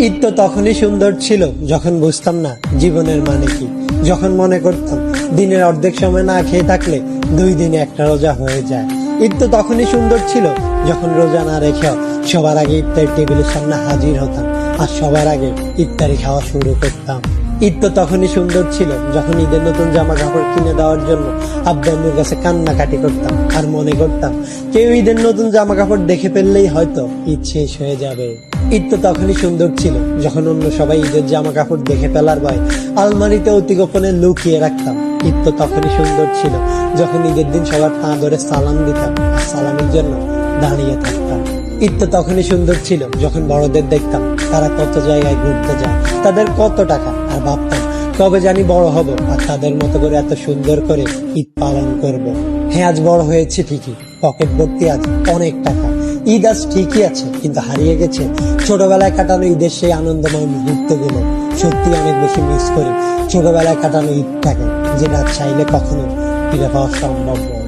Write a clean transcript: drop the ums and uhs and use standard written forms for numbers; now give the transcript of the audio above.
ঈদ তো তখনই সুন্দর ছিল যখন বুঝতাম না জীবনের মানে কি, যখন মনে করতাম দিনের অর্ধেক সময় না খেয়ে থাকলে 2 দিনে একটা রোজা হয়ে যায়। ঈদ তো তখনই সুন্দর ছিল যখন রোজা না রেখেও সবার আগে ইফতার টেবিলের সামনে হাজির হতাম আর সবার আগে ইফতারি খাওয়া শুরু করতাম। ঈদ তো তখনই সুন্দর ছিল যখন ঈদের নতুন জামা কাপড় কিনে দেওয়ার জন্য আব্বু আম্মুর কাছে কান্নাকাটি করতাম আর মনে করতাম কেউ ঈদের নতুন জামা কাপড় দেখে ফেললেই হয়তো ঈদ শেষ হয়ে যাবে। ঈদ তো তখনই সুন্দর ছিল যখন অন্য সবাই ঈদের জামা কাপড় দেখে ফেলার ভয় আলমারিতে অতি গোপনে লুকিয়ে রাখতাম। ঈদ তো তখনই সুন্দর ছিল যখন ঈদের দিন সবার পা ধরে সালাম দিতাম আর সালামের জন্য দাঁড়িয়ে থাকতাম। ঈদ তো তখনই সুন্দর ছিল যখন বড়দের দেখতাম তারা কত জায়গায় ঘুরতে যায়, তাদের কত টাকা, আর ভাবতাম কবে জানি বড় হব আর তাদের মতো করে এত সুন্দর করে ঈদ পালন করব। হ্যাঁ, আজ বড় হয়েছে ঠিকই, পকেট ভর্তি আজ অনেক টাকা। ঈদ আজ ঠিকই আছে, কিন্তু হারিয়ে গেছে ছোটবেলায় কাটানো ঈদের সেই আনন্দময় মুহূর্তগুলো। সত্যি অনেক বেশি মিস করি ছোটবেলায় কাটানো ঈদটাকে, যেটা চাইলে কখনো ফিরে পাওয়া সম্ভব নয়।